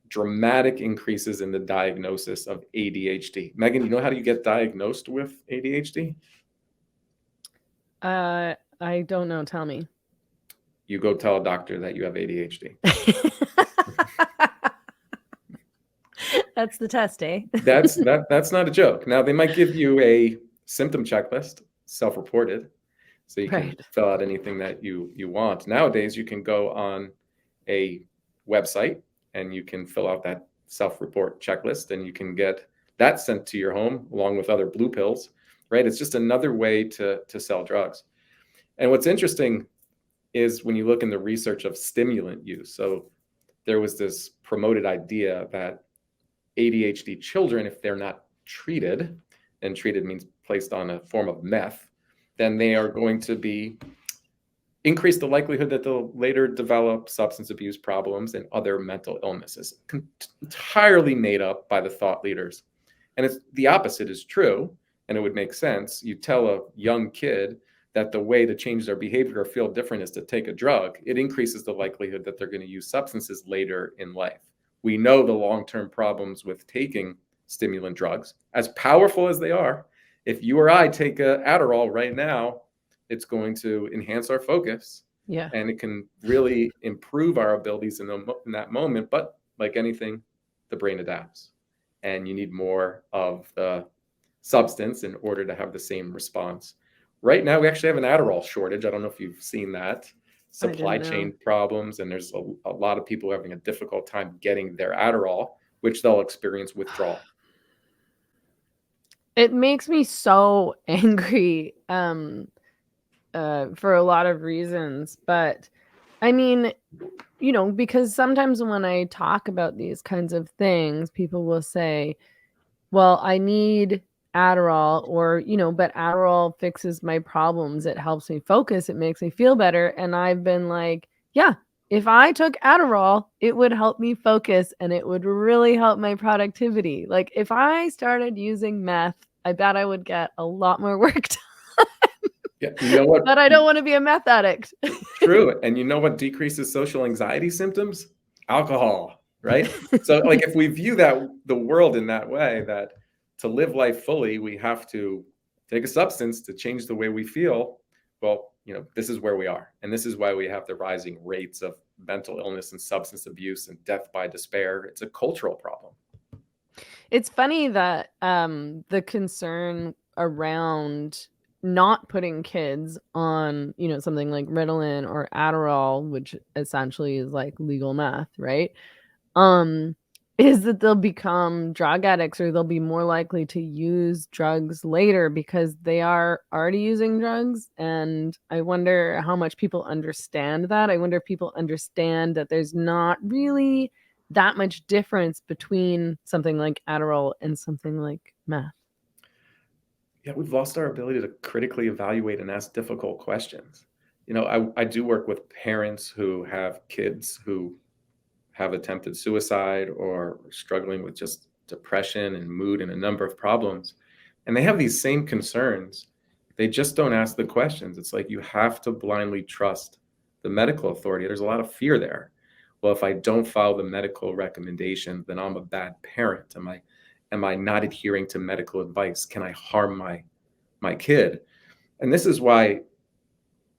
[SPEAKER 2] Dramatic increases in the diagnosis of ADHD. Megan, you know how do you get diagnosed with ADHD?
[SPEAKER 1] I don't know. Tell me.
[SPEAKER 2] You go tell a doctor that you have ADHD.
[SPEAKER 1] That's the test, eh?
[SPEAKER 2] That's not a joke. Now, they might give you a symptom checklist, self-reported, so you can fill out anything that you want. Nowadays, you can go on a website and you can fill out that self-report checklist and you can get that sent to your home along with other blue pills, right? It's just another way to sell drugs. And what's interesting is when you look in the research of stimulant use. So there was this promoted idea that ADHD children, if they're not treated, and treated means placed on a form of meth, then they are going to be increase the likelihood that they'll later develop substance abuse problems and other mental illnesses, entirely made up by the thought leaders. And it's the opposite is true, and it would make sense. You tell a young kid that the way to change their behavior or feel different is to take a drug, it increases the likelihood that they're going to use substances later in life. We know the long-term problems with taking stimulant drugs, as powerful as they are. If you or I take an Adderall right now, it's going to enhance our focus.
[SPEAKER 1] Yeah.
[SPEAKER 2] And it can really improve our abilities in that moment. But like anything, the brain adapts. And you need more of the substance in order to have the same response. Right now, we actually have an Adderall shortage. I don't know if you've seen that. Supply chain problems, and there's a lot of people having a difficult time getting their Adderall, which they'll experience withdrawal.
[SPEAKER 1] It makes me so angry for a lot of reasons. But I mean, you know, because sometimes when I talk about these kinds of things, people will say, well, I need Adderall, or, you know, but Adderall fixes my problems. It helps me focus. It makes me feel better. And I've been like, yeah, if I took Adderall, it would help me focus and it would really help my productivity. Like if I started using meth, I bet I would get a lot more work done.
[SPEAKER 2] Yeah, you know what?
[SPEAKER 1] But I don't want to be a meth addict.
[SPEAKER 2] True. And you know what decreases social anxiety symptoms? Alcohol, right? So like if we view the world in that way, that to live life fully, we have to take a substance to change the way we feel. Well, you know, this is where we are. And this is why we have the rising rates of mental illness and substance abuse and death by despair. It's a cultural problem.
[SPEAKER 1] It's funny that the concern around not putting kids on, you know, something like Ritalin or Adderall, which essentially is like legal meth, right? Is that they'll become drug addicts, or they'll be more likely to use drugs later because they are already using drugs. And I wonder how much people understand that. I wonder if people understand that there's not really that much difference between something like Adderall and something like meth.
[SPEAKER 2] Yeah, we've lost our ability to critically evaluate and ask difficult questions. You know, I do work with parents who have kids who have attempted suicide or struggling with just depression and mood and a number of problems. And they have these same concerns. They just don't ask the questions. It's like you have to blindly trust the medical authority. There's a lot of fear there. Well, if I don't follow the medical recommendation, then I'm a bad parent. Am I not adhering to medical advice? Can I harm my kid? And this is why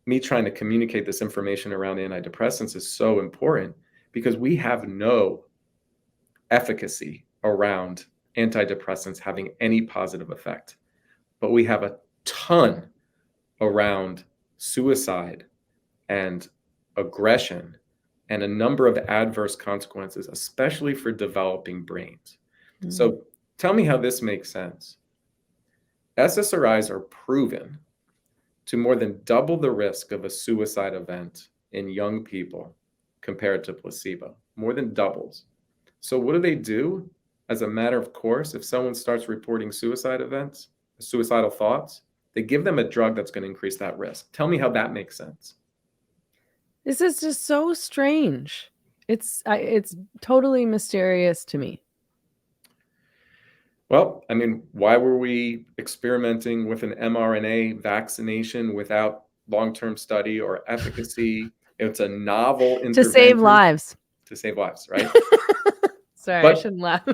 [SPEAKER 2] me trying to communicate this information around antidepressants is so important, because we have no efficacy around antidepressants having any positive effect, but we have a ton around suicide and aggression and a number of adverse consequences, especially for developing brains.
[SPEAKER 1] Mm.
[SPEAKER 2] So tell me how this makes sense. SSRIs are proven to more than double the risk of a suicide event in young people compared to placebo, more than doubles. So what do? As a matter of course, if someone starts reporting suicide events, suicidal thoughts, they give them a drug that's going to increase that risk. Tell me how that makes sense.
[SPEAKER 1] This is just so strange. It's totally mysterious to me.
[SPEAKER 2] Well, I mean, why were we experimenting with an mRNA vaccination without long-term study or efficacy? It's a novel
[SPEAKER 1] To save
[SPEAKER 2] intervention
[SPEAKER 1] lives.
[SPEAKER 2] to save lives, right?
[SPEAKER 1] Sorry, I
[SPEAKER 2] But
[SPEAKER 1] shouldn't laugh.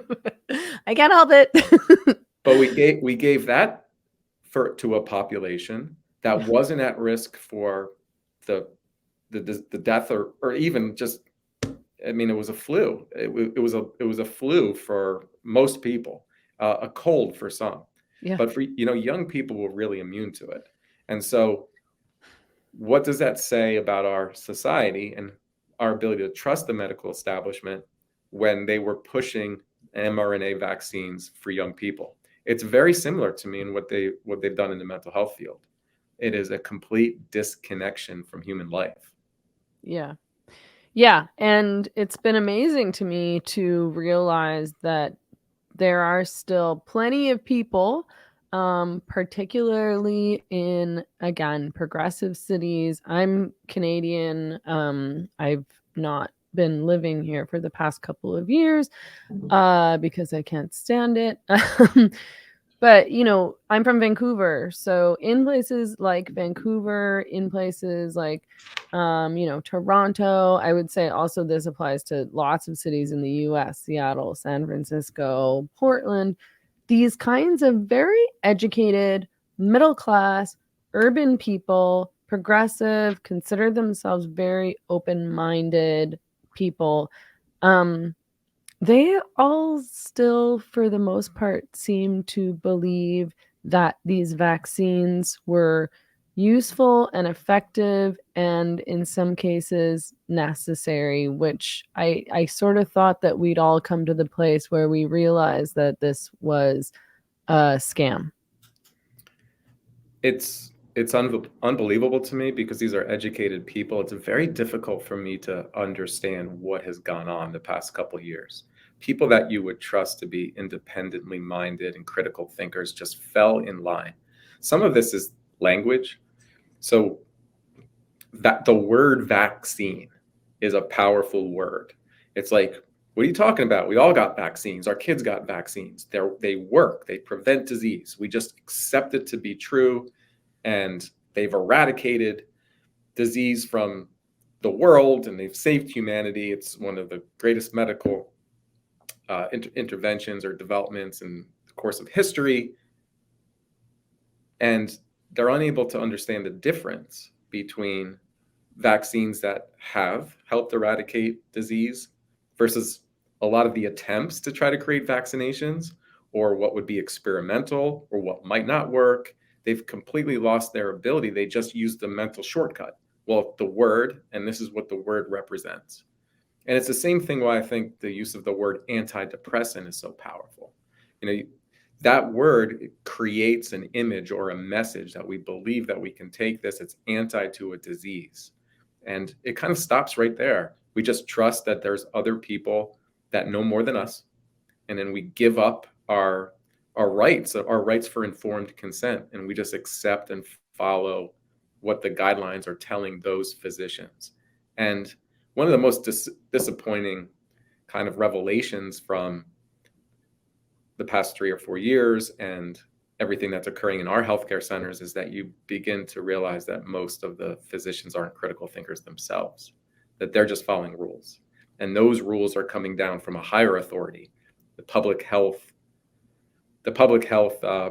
[SPEAKER 1] I can't help it.
[SPEAKER 2] but we gave that to a population that wasn't at risk for the the death or even just, I mean, it was a flu. It was a flu for most people, a cold for some,
[SPEAKER 1] Yeah.
[SPEAKER 2] but for young people were really immune to it. And so, what does that say about our society and our ability to trust the medical establishment when they were pushing mRNA vaccines for young people? It's very similar to me in what they've done in the mental health field. It is a complete disconnection from human life.
[SPEAKER 1] Yeah. Yeah, and it's been amazing to me to realize that there are still plenty of people, particularly in, again, progressive cities. I'm Canadian. I've not been living here for the past couple of years because I can't stand it. But, I'm from Vancouver. So in places like Vancouver, in places like, Toronto, I would say also this applies to lots of cities in the US, Seattle, San Francisco, Portland, these kinds of very educated, middle class, urban people, progressive, consider themselves very open minded people. Um, they all still, for the most part, seem to believe that these vaccines were useful and effective and in some cases necessary, which I sort of thought that we'd all come to the place where we realized that this was a scam.
[SPEAKER 2] It's unbelievable to me because these are educated people. It's very difficult for me to understand what has gone on the past couple of years. People that you would trust to be independently minded and critical thinkers just fell in line. Some of this is language. So that the word vaccine is a powerful word. It's like, what are you talking about? We all got vaccines. Our kids got vaccines. They work. They prevent disease. We just accept it to be true, and they've eradicated disease from the world, and they've saved humanity. It's one of the greatest medical interventions or developments in the course of history. And they're unable to understand the difference between vaccines that have helped eradicate disease versus a lot of the attempts to try to create vaccinations or what would be experimental or what might not work. They've completely lost their ability. They just use the mental shortcut. Well, the word, and this is what the word represents. And it's the same thing why I think the use of the word antidepressant is so powerful. That word creates an image or a message that we believe that we can take this, it's anti to a disease. And it kind of stops right there. We just trust that there's other people that know more than us. And then we give up our rights for informed consent, and we just accept and follow what the guidelines are telling those physicians. And one of the most disappointing kind of revelations from the past 3 or 4 years and everything that's occurring in our healthcare centers is that you begin to realize that most of the physicians aren't critical thinkers themselves, that they're just following rules. And those rules are coming down from a higher authority, the public health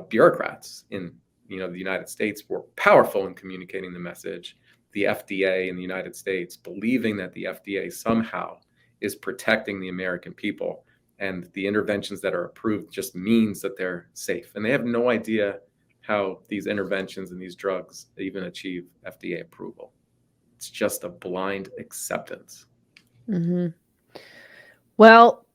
[SPEAKER 2] bureaucrats in the United States were powerful in communicating the message. The FDA in the United States, believing that the FDA somehow is protecting the American people, and the interventions that are approved just means that they're safe. And they have no idea how these interventions and these drugs even achieve FDA approval. It's just a blind acceptance.
[SPEAKER 1] Mm-hmm. Well,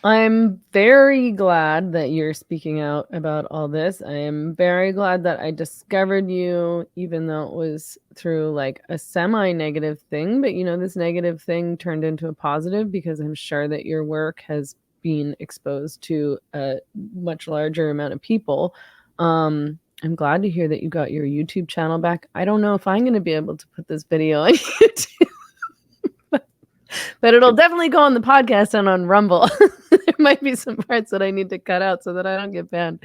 [SPEAKER 1] I'm very glad that you're speaking out about all this. I am very glad that I discovered you, even though it was through like a semi-negative thing. But, this negative thing turned into a positive because I'm sure that your work has been exposed to a much larger amount of people. I'm glad to hear that you got your YouTube channel back. I don't know if I'm going to be able to put this video on YouTube. But it'll definitely go on the podcast and on Rumble. There might be some parts that I need to cut out so that I don't get banned.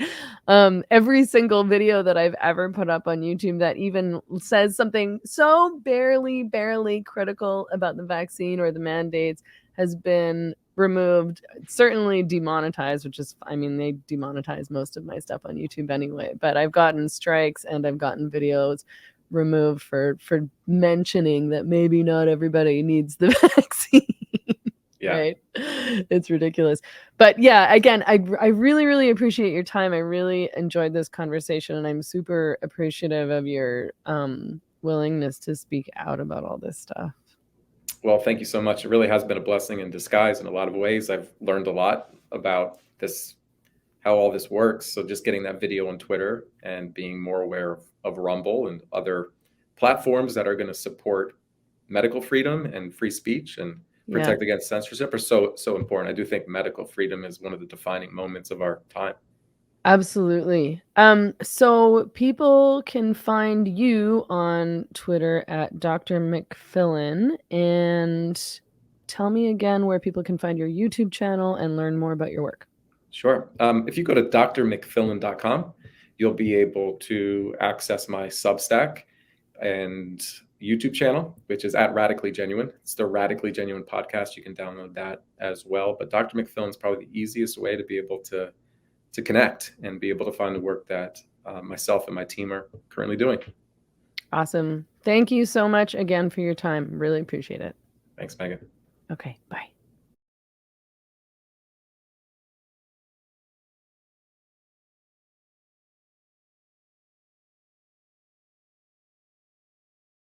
[SPEAKER 1] Every single video that I've ever put up on YouTube that even says something so barely critical about the vaccine or the mandates has been removed, certainly demonetized, which is, they demonetize most of my stuff on YouTube anyway. But I've gotten strikes and I've gotten videos removed for mentioning that maybe not everybody needs the vaccine.
[SPEAKER 2] Yeah.
[SPEAKER 1] Right? It's ridiculous. But yeah, again, I really appreciate your time. I really enjoyed this conversation, and I'm super appreciative of your willingness to speak out about all this stuff.
[SPEAKER 2] Well, thank you so much. It really has been a blessing in disguise in a lot of ways. I've learned a lot about this, how all this works. So just getting that video on Twitter and being more aware of Rumble and other platforms that are going to support medical freedom and free speech and protect against censorship are so important. I do think medical freedom is one of the defining moments of our time.
[SPEAKER 1] Absolutely. So people can find you on Twitter at Dr. McFillin, and tell me again where people can find your YouTube channel and learn more about your work.
[SPEAKER 2] Sure. If you go to drmcfillin.com, you'll be able to access my Substack and YouTube channel, which is at Radically Genuine. It's the Radically Genuine podcast. You can download that as well. But Dr. McFillin is probably the easiest way to be able to connect and be able to find the work that myself and my team are currently doing.
[SPEAKER 1] Awesome. Thank you so much again for your time. Really appreciate it.
[SPEAKER 2] Thanks, Megan.
[SPEAKER 1] Okay, bye.